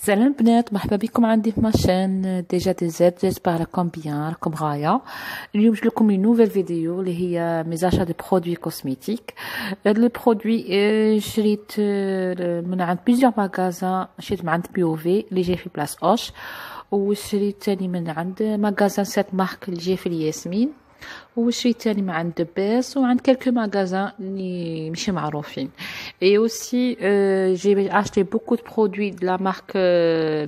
سلام البنات، مرحبا بكم عندي في ماشين ديجا دي زيد. جيسبر راكم بيان، راكم غاية. اليوم جبت لكم une nouvelle فيديو اللي هي ميزاشا دي برودوي كوسميتيك. هاد لي برودوي شريت من عند بليزيور ماغازان. شريت من عند بيوفي اللي جاي في بلاص اوش، وشريت تاني من عند ماغازان سات مارك اللي جاي في الياسمين، وشريت تاني من عند دباس وعند كلكو ماغازان اللي ماشي معروفين. Et aussi j'ai acheté beaucoup de produits de la marque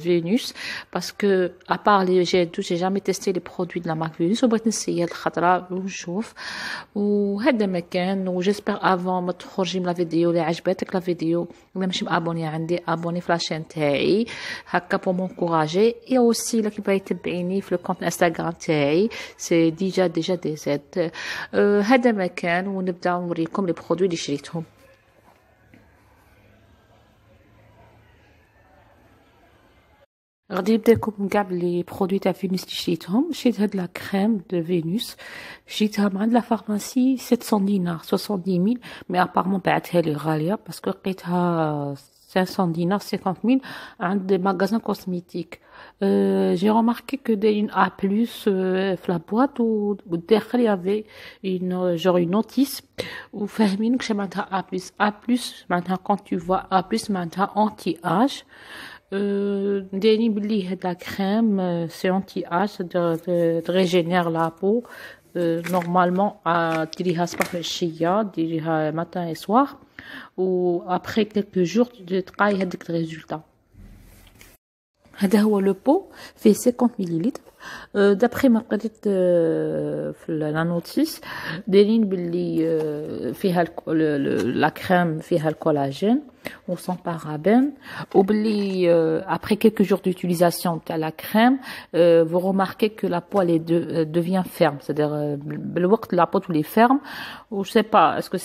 Venus parce que à part les gels douche j'ai jamais testé les produits de la marque Venus. وبغيت نسيي هاد الخطرة ونشوف، وهذا مكان. وجيسبر افون ما تخرجي من لا فيديو اللي عجبتك لا فيديو ولا ماشي مابوني عندي ابوني في لاشين تاعي هكا بو مونكوراجي. اي اوسي الا كيبغي تبعيني في الكونت انستغرام تاعي سي ديجا دي زيد. هذا مكان ونبدا نوريكم لي برودوي اللي شريتهم. غادي نبدا لكم كاع بلي برودوي تاع فينوس اللي شريتهم. شريت هاد لا كريم دو فينوس، شريتها من عند لا فارماسي 700 دينار 70000، مي ابارمون بعتها لي غاليه باسكو لقيتها 500 دينار 50000 عند ماغازان كوسميتيك. j'ai remarqué que دايرين A plus في لا بواط والداخل يافي une notice وفاهمين كش معناتها A plus معناتها quand tu vois A plus معناتها anti âge. دايرين بلي هاد لا كريم سي anti âge de régénère la peau. نورمالمون ديريها صباح العشيه، ديريها ماتان اي سوار، و après quelques jours تلقاي هذيك الريزولطا. هذا هو لو بو فيه 50 مليلتر. دابخي ما قريت في لا نوتيس دايرين باللي فيها لا كريم فيها الكولاجين و سون بارابين، وباللي après quelques jours d'utilisation تاع لا كريم vous remarquez que la peau elle devient ferme, c'est-à-dire بالوقت la peau تولي ferme. و je sais pas est-ce que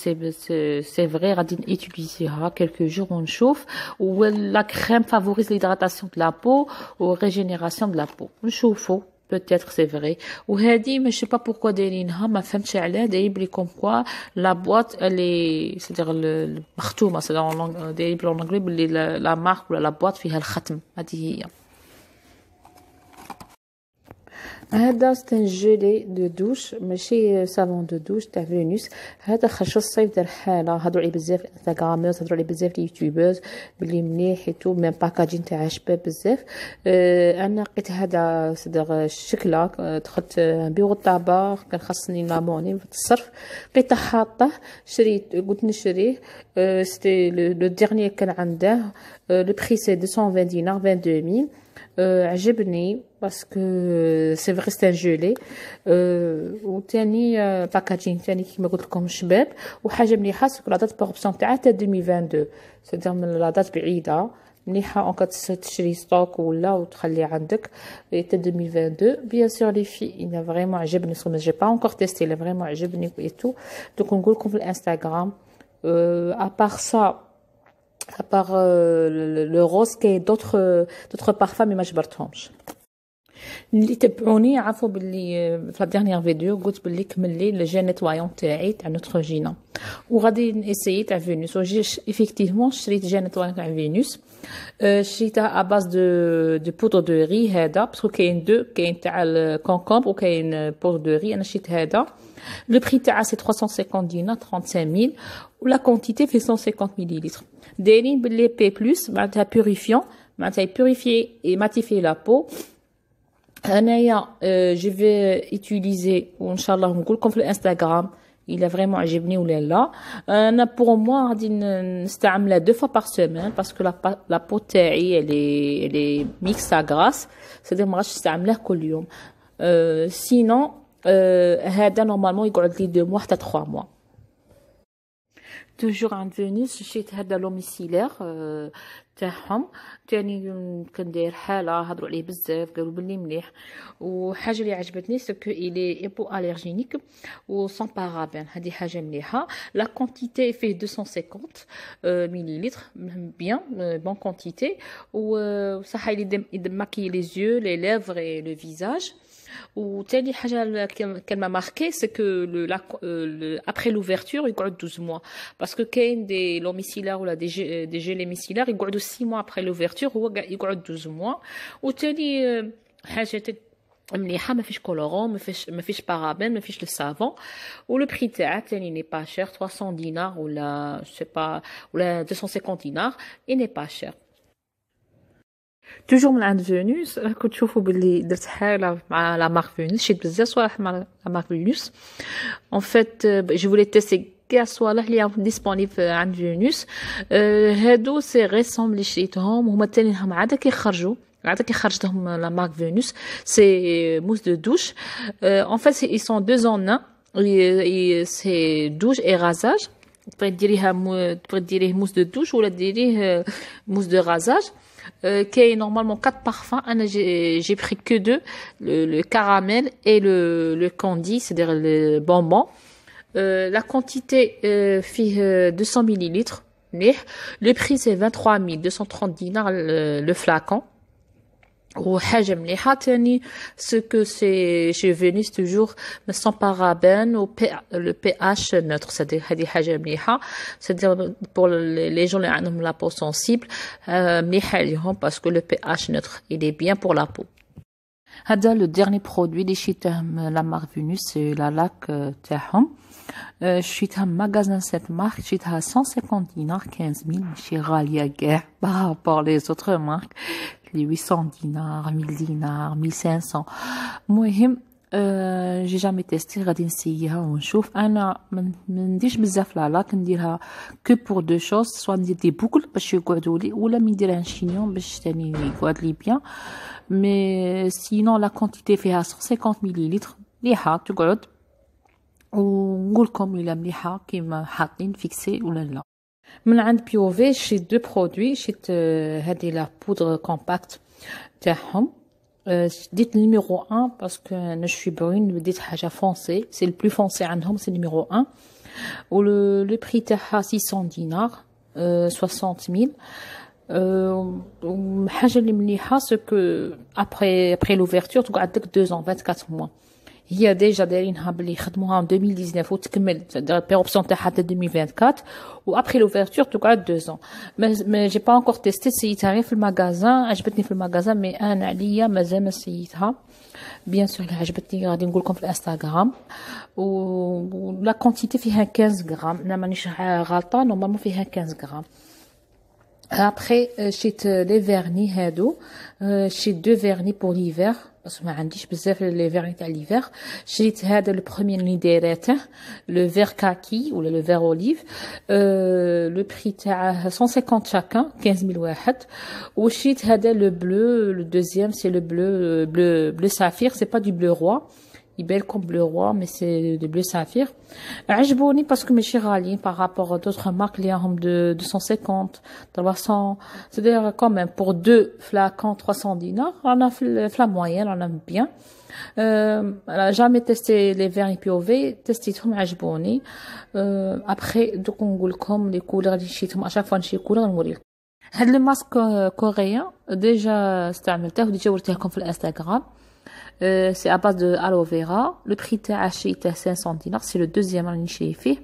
c'est vrai. غادي نutiliزيها quelques jours ونشوف. و la crème favorise l'hydratation de la peau و régénération de la peau. نشوفوا peut-être c'est vrai. وهذه ما sais pas pourquoi دايرينها، ما فهمتش علاه. داير بلي كوم كوا لا بواط اللي c'est-à-dire المختومه c'est-à-dire داير بلي اونغلي بلي لا مارك ولا لا بواط فيها الختم. هذه هي. هذا ستان جيلي دو دوش ماشي صابون دو دوش تاع فينوس. هذا خرج الصيف دار حاله، هضروا عليه بزاف الانستغرامرز، هضروا عليه بزاف اليوتيوبرز بلي مليح حيتو ميم باكاجين تاعها شباب بزاف. انا لقيت هذا صدق الشكله، دخلت بيرو الطابا كان خاصني لابوني في الصرف، لقيته حاطه شريت قلت نشريه. سيتي لو ديرنيير كان عنده لو بري سي 220 دينار 22000. عجبني باسكو سي فري ستان جولي. وثاني باكاجين ثاني كيما قلت لكم شباب. وحاجه مليحه سكو لا دات بوربسيون تاعها حتى 2022، سيتي من لا دات بعيده مليحه. اون تشري ستوك ولا وتخلي عندك حتى 2022. بيان سور لي في انا فريمون عجبني سو جي با انكور تيستي، لا فريمون عجبني ايتو. دونك نقول لكم في الانستغرام ابار سا à part le rose كاين d'autres parfums mais ما جبرتهمش. اللي تبعوني عرفوا باللي في لا ديرنيير فيديو قلت باللي كملي لي جين نيتوايون تاعي تاع نوتروجينا وغادي نسيي تاع فينوس. وجي ايفيكتيفمون شريت جين نيتوايون تاع فينوس. شريتها اباز دو بودر دو ري. هذا باسكو كاين دو، كاين تاع الكونكومبر وكاين بودر دو ري. انا شريت هذا. لو بري تاعها سي 350 دينار 35000 ولا كونتيتي في 150 مليلتر. دايرين باللي بي بلس معناتها بوريفيون، معناتها بوريفي اي ماتيفي لا بو. انايا جو في utiliser وان شاء الله نقول لكم في الانستغرام il a vraiment عجبني ولا لا. انا بور موا غادي نستعملها 2 fois par semaine باسكو لا بو تاعي اللي ميكس غراس، سيدي ما غاديش نستعملها كل يوم. سينون هذا نورمالمون يقعد لي 2 mois حتى 3 mois. توجور عند فينوس شريت هذا لوميسيلير تاعهم تاني كندير حاله، هضروا عليه بزاف قالوا بلي مليح. وحاجه اللي عجبتني سكو الي ايبو الرجينيك و سون بارابين. هذه حاجه مليحه. لا كونتيتي فيه 250 مليلتر بيان بون كونتيتي. وصح يدمكي لي زيو لي ليفر اي لو فيزاج. وتاني حاجه كان ما ماركي سي كو ابري لوفرتور يقعد 12 mois باسكو كاين دي لو ميسيلار ولا دي جيلي ميسيلار يقعدوا 6 mois ابري لوفرتور هو يقعد 12 mois وتاني حاجه مليحه ما فيش كولورون ما فيش بارابين ما فيش السافون ولو بري تاعها تاني ني با شير 300 دينار ولا سي با ولا 250 دينار اي ني با شير توجور من عند فينوس. راكم تشوفوا باللي درت حاله مع لا مارك فينوس شريت بزاف صوالح مع لا مارك فينوس ان فيت جو فولي تيستي كاع صوالح اللي راهم ديسپونيبل عند فينوس. هادو سي ريسون اللي شريتهم هما تانيهم عاد كيخرجوا عاد خرجتهم لا مارك فينوس سي موس دو دوش ان فيت ils sont deux en un سي دوش اي غازاج تبغي ديريه موس دو دوش ولا ديريه موس دو غازاج. Qui normalement 4 parfums. J'ai pris que 2, le caramel et le candy, c'est-à-dire le bonbon. La quantité fait 200 millilitres. Le prix c'est 23 230 dinars le flacon. وحاجه مليحه تاني ce que c'est chez Venus toujours sans parabènes ou le pH neutre c'est-à-dire هذه حاجه مليحه c'est-à-dire pour les gens اللي عندهم la peau sensible مليحه ليهم parce que le pH neutre il est bien pour la peau. هذا le dernier produit اللي شريتهم la marque Venus c'est la lac تاعهم. شريتها ماغازان سيت مارك شريتها 150 دينار 15000 ماشي غاليه كاع بارابور لي زوتر مارك لي 800 دينار 1000 دينار 1500. المهم جي جامي تيستي غادي نسيها ونشوف. انا ما نديرش بزاف لا لاك نديرها كو بور دو شوز سوا ندير دي بوكل باش يقعدوا لي ولا نديرها شينيون باش تاني يقعد لي بيان مي سينون لا كونتيتي فيها 150 مليلتر مليحه تقعد ونقولكم الا مليحه كيما حاطين فيكسي ولا لا. من عند بيوفي شريت دو برودوي شريت هذه لا بودر كومباكت تاعهم ديت نيميرو 1 باسكو انا شوي برون بديت حاجه فونسي سي البلو فونسي عندهم سي نيميرو 1 و لو بري تاعها 600 دينار 60000. حاجه اللي مليحه سو كو ابري لوفرتور تقعد لك 2 ans 24 mois. هي ديجا دايرينها بلي يخدموها 2019 وتكمل بيروبسيون تاعها حتى 2024 و ابري لوفرتور تقعد 2 ans. ما جي با انكور تيستي سيتها غير في المغازان عجبتني في المغازان مي انا عليا مازال ما سيتها بيان سور عجبتني غادي نقول لكم في الانستغرام و لا كونتيتي فيها 15 غرام انا مانيش غلطه نورمالمون فيها 15 غرام. Après شريت لي فيرني هادو شريت دو فيرني بور ليفر بس ما عنديش بزاف لي فيرني تاع ليفر. شريت هذا لو بروميير اللي دايرته لو فير كاكي ولا لو فير اوليف لو بري تاعه 150 شاكان 15000 واحد. وشريت هذا لو بلو لو دوزيام سي لو بلو سافير سي با دو بلو روا يبان لكم بلو روا مي سي دو بلو سافير. عجبوني باسكو ماشي غاليين بارابور دوطخ مارك اللي راهم 250 300 c'est-à-dire quand même pour 2 flacons 300 dinars رانا في لا موين رانا بيان. انا جامي تيستي لي فيرني بيوفي تيستيتهم عجبوني. ابري دوك نقول لكم لي كولور اللي شريتهم اشاك فوا نشري كولور نوريكم. هاد لو ماسك كوريان ديجا استعملته وديجا وريته لكم في الانستغرام. C'est à base de aloe vera. Le prix تاعه شريته 500 دينار سي لو دوزيام راني نشري فيه.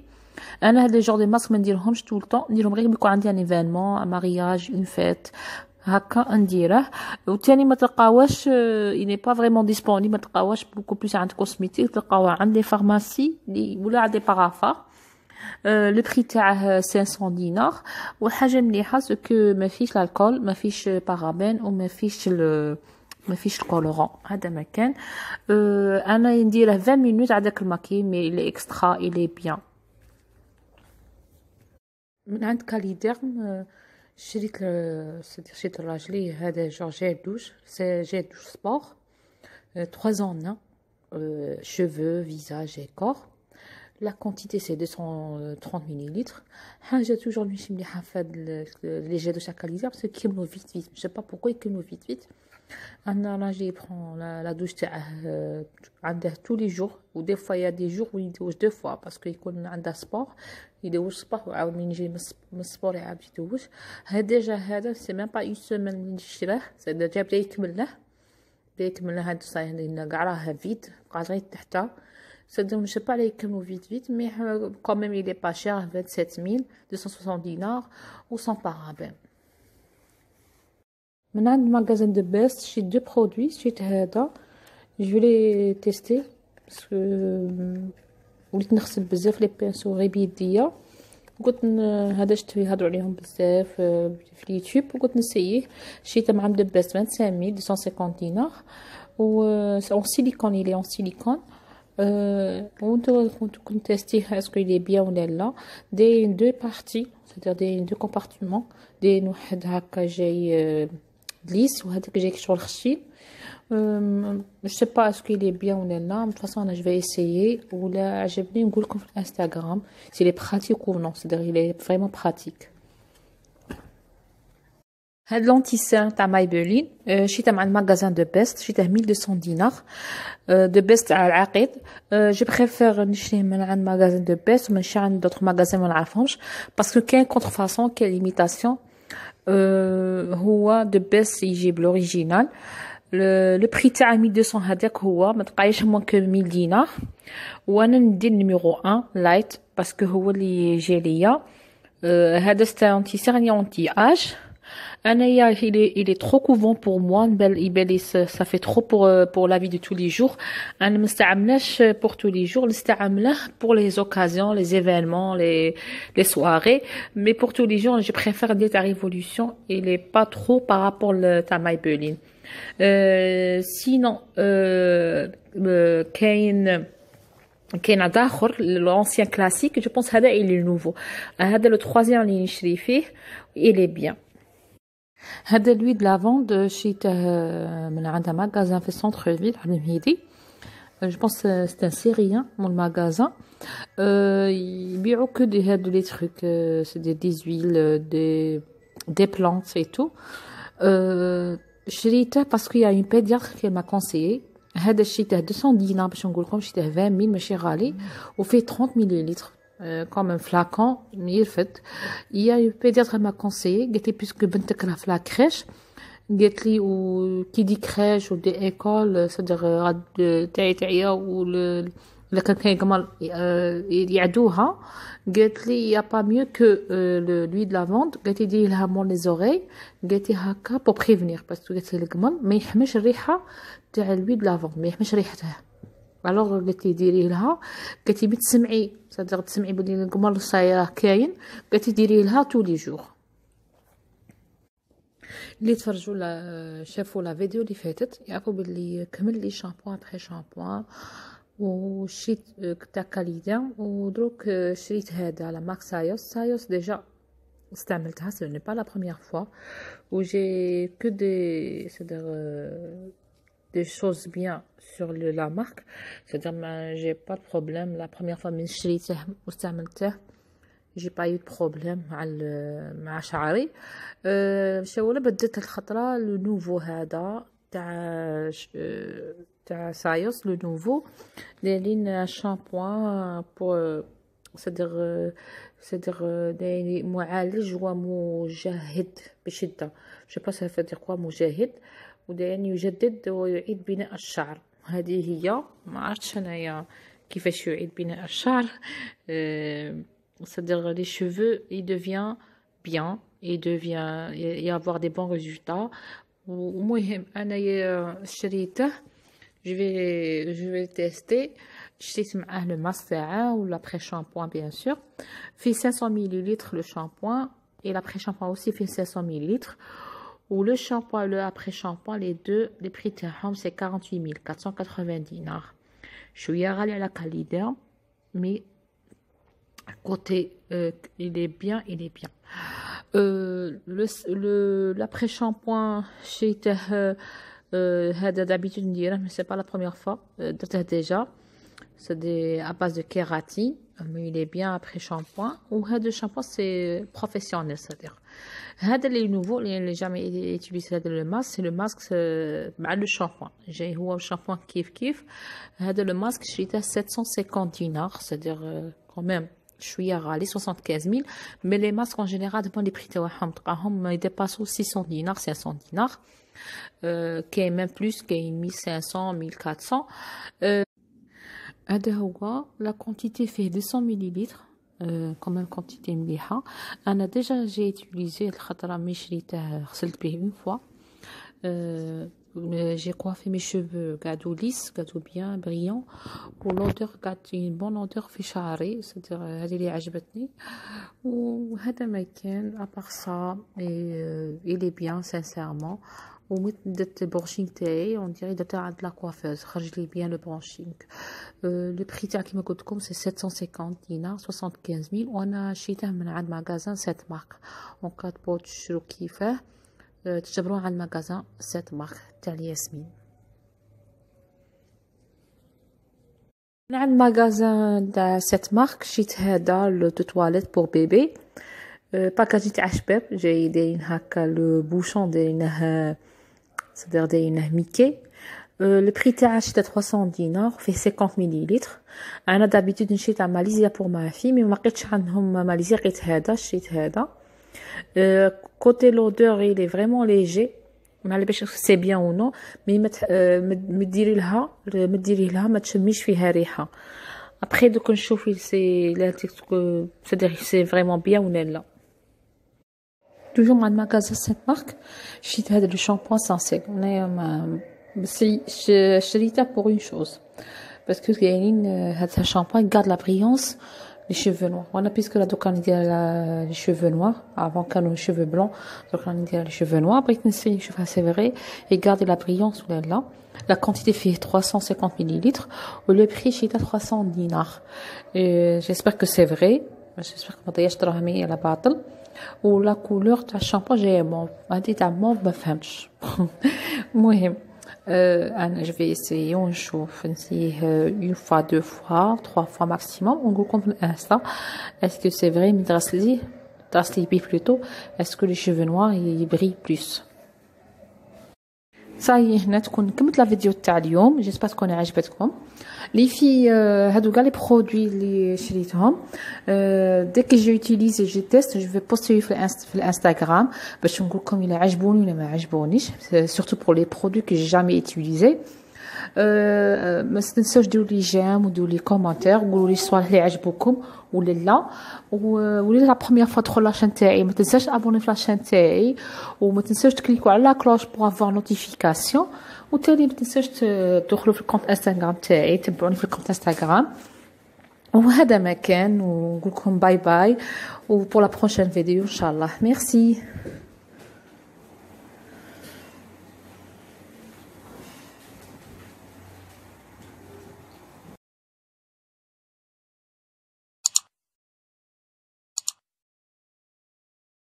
انا هاد لي جور دي ماسك ما نديرهمش طول طون نديرهم غير يكون عندي ان ايفينمون مارياج اون فيت هكا نديره. وثاني ما تلقاوهاش ني با فريمون ديسپونيبل ما تلقاوهاش بوكو بلوس عند كوسميتيك تلقاوها عند لي فارماسي ولا عند لي بارافا. لو بري تاعه 500 دينار. وحاجه مليحه سو كو ما فيش الكول ما فيش بارابين وما فيش ما فيش الكولورون هذا مكان. انا نديره 20 مينوت على داك الماكي مي لي اكسترا الي بيان. من عند كاليديرم شريت الراجلي هذا جور جيل دوش سي جيل دوش سبور 3 en 1 cheveux visage et corps. La quantité c'est 230 millilitres. حاجه توجور ماشي مليحه في هاد لي جيل دوش كاليديرم باسكو كيملو فيت فيت جو با بوركو يكملو فيت فيت. انا راجلي برون لا دوش تاعه عنده tous les jours و دي فوا يا دي جور و يدوش دو فوا باسكو يكون عنده سبور يدوش صباح وعاود من يجي من السبور يعاود يدوش. هذا ديجا هذا سي ميم با اون سيمين اللي شراه سي ديجا بدا يكمل له بالك من هاد صاير كاع راه فيد بقات غير تحتها سدهم je sais pas les كانوا vite mais quand même il est pas cher 27260 dinars ou sans paraben. من عند magasin de best شريت دو برودوي شريت هذا je vais les tester parce que وليت نغسل بزاف لي بينسو غير بيديا قلت هذا شتوي يهضروا عليهم بزاف في اليوتيوب وقلت نسيه شريته مع de best 25250 dinars و en silicone il est en silicone كنت تيستيه اسكو il est bien ولا لا دايرين دو بارتي c'est-à-dire دايرين دو كومبارتمون دايرين واحد هكا جاي ليس وهذاك جاي شغل خشين je sais pas est-ce qu'il est bien ou non de toute façon je vais essayer ولا عجبني نقول لكم في الانستغرام s'il est pratique ou non c'est-à-dire il est vraiment pratique. هاد لونتيسان تاع مايبلين شريته مع الماغازان دو بيست شريته 1200 دينار دو بيست على العقيد جو بريفير نشريه من عند ماغازان دو بيست وما نشري عند دوطخ ماغازان ما نعرفهمش باسكو كاين كونترفاسون كاين ليميتاسيون هو دو بيست يجيب لوريجينال لو بري تاع 1200 هذاك هو ما تقايش موان كو 1000 دينار وانا ندير نيميرو 1 لايت باسكو هو اللي جا ليا هذا ستانتي سيرني اونتي اج انايا il est trop couvant pour moi يبالي ça fait trop pour la vie de tous les jours انا ما نستعملهاش pour tous les jours نستعمله pour les occasions les événements les soirées mais pour tous les jours je préfère dire ta révolution il est pas trop par rapport à Maybelline sinon كاين اخر l'ancien classique je pense هذا il est nouveau هذا le troisième اللي نشري فيه il est bien. هذا لوي د لافوند شريته من عندها ماغازان في السونتر فيل على المهيدي جو بونس سي ان سيريان مون ماغازان يبيعوا كو دي هادو لي تروك سي دي زويل دي بلانت اي تو شريته باسكو يا اون بيدياتر كي ما كونسيي هذا شريته 200 دينار باش نقول لكم شريته 20000 ماشي غالي وفيه 30 مليلتر comme un flacon يرفد il y a eu pédiatre m'a conseillé قالت لي puisque بنتك راه في لا كريش قالت لي و كي دي كريش و دي ايكول صدر غاد تعيا ولا كان كاين كمال يعدوها قالت لي يا با ميو كو لوي د لافوند قالت لي ديري لها مون لي زوري قالت لي هكا بو بريفينير باسكو قالت لي القمل ما يحملش الريحه تاع لوي د لافوند ما يحملش ريحتها الوغ قالت لي ديريه لها قالت لي تسمعي صدق تسمعي بلي القمر صايره كاين قالت لي ديريه لها تو لي جور اللي تفرجوا شافوا لا فيديو اللي فاتت يعرفوا بلي كمل لي شامبوان بخي شامبوان وشريت تاع كاليدا ودروك شريت هذا على مارك سايوس ديجا استعملتها سي ني با لا بروميير فوا و جي كو دي c'est-à-dire des choses bien sur la marque c'est-à-dire j'ai pas de problème la première fois من شريته واستعملته j'ai pas eu de problème مع شعري شاوله بدلت الخطره لو نوفو هذا تاع سايوس لو نوفو دايرين شامبوان بو c'est-à-dire دايرين معالج ومجهد بشده je sais pas ça veut dire quoi مجهد ودايرين يجدد ويعيد بناء الشعر هذه هي ما عرفتش انايا كيفاش يعيد بناء الشعر c'est-à-dire les cheveux il devient bien il devient y avoir des bons résultats ومهم انايا شريته je vais tester شريت معاه لو ماسك تاعه ولا بري شامبوان بيان سور في 500 مليلتر لو شامبوان et l'après shampoing aussi fait 500 ml ou le shampoing le après shampoing les deux les prix تاعهم c'est 48480 dinars شويه غالي على كاليدا mais côté il est bien l'après shampoing شريته هذا d'habitude نديره mais c'est pas la première fois درته déjà c'est à base de kératine mais il est bien après shampoing ou هذا shampoing c'est professionnel c'est-à-dire هذا اللي nouveau اللي jamais utilisé هذا le masque c'est le masque مع le shampoing جاي هو shampoing كيف هذا le masque شريته 750 dinars c'est-à-dire quand même شويه غالي 75000 mais les masques en général dépend des prix تاعهم تلقاهم يديباسو 600 dinars 500 dinars كاين même plus كاين 1500 1400. هذا هو لا كونتيتي فيه 200 مليلتر. كمان كونتيتي مليحه. انا ديجا جي يوتيليزي الخطره مي شريته غسلت به اون فوا. J'ai coiffé mes cheveux قعدوا ليس قعدوا bien brillants ولودور قعدت une bonne odeur في شعري c'est-à-dire هذه اللي عجبتني وهذا ما كان ابار سا il est bien sincèrement ومدت البرونشينغ تاعي اون ديري درتها عند لا كوافوز خرج لي بيان لو برونشينغ. لو بري تاع كيما قلت لكم سي 750 دينار 75000 وانا شريته من عند ماغازان 7 مارك اون كات بو تشرو كيفاه تجبروه عند ماغازان 7 مارك تاع الياسمين. من عند ماغازان تاع 7 مارك شريت هذا لو تواليت بور بيبي باكاجي تاع شباب جاي دايرين هكا لو بوشون دايرينه صدر دايرينه ميكي. لو بري تاعها شريته 300 دينار فيه 50 مليلتر. انا دابيتود نشري تاع ماليزيا بور ما في مي ما لقيتش عندهم ماليزيا لقيت هذا شريت هذا. côté l'odeur il est vraiment léger ما على باليش سي بيان او نو مي مديري لها ما تشميش فيها ريحه. ابري دوك نشوف سي لا c'est-à-dire سي فريمون بيان ولا لا. توجور مع الماغازان 7 مارك شريت هذا لو شامبوان سانسيل. انايا شريته بور اون شوز باسكو كاينين هذا الشامبوان غارد لا بريونس les cheveux noirs. On a puisque la دوكا ندير les cheveux noirs avant كانوا les cheveux blancs دوكا ندير les cheveux noirs بغيت نسي نشوفها سي فري et garder la brillance ولا لا. La quantité fait 350 millilitres ou le prix chez 300 dinars. J'espère que c'est vrai. J'espère que ما ضيعش دراهمي على باطل. و la couleur تاع الشامبو جايه موف هادي تاع موف ما فهمتش. المهم أنا je vais essayer ونشوف نسيه une fois 2 fois 3 fois maximum ونقولكم في الانستا est-ce que c'est vrai من تغسليه بيه plutôt est-ce que les cheveux noirs ils brillent plus. صاي هنا تكون كملت لا فيديو تاع اليوم جيسبر تكون عجبتكم لي في هادو كاع لي برودوي اللي شريتهم ديك جي يوتيليزي جي تيست جو في بوستي في الانستغرام باش نقول لكم الا عجبوني ولا ما عجبونيش سورتو بور لي برودوي كو جي جامي يوتيليزي. ما تنساوش ديروا لي جيم وديروا لي كومونتير وقولوا لي الصوالح اللي عجبوكم ولا لا. ولا لا بروميير فوا تدخل لاشين تاعي ما تنساش ابوني في لاشين تاعي وما تنساوش تكليكوا على لا كلوش بور افوار نوتيفيكاسيون وتاني ما تنساوش تدخلوا في الكونت انستغرام تاعي تبعوني في الكونت انستغرام. وهذا ما كان ونقول لكم باي باي و بور لا بروشين فيديو ان شاء الله. ميرسي.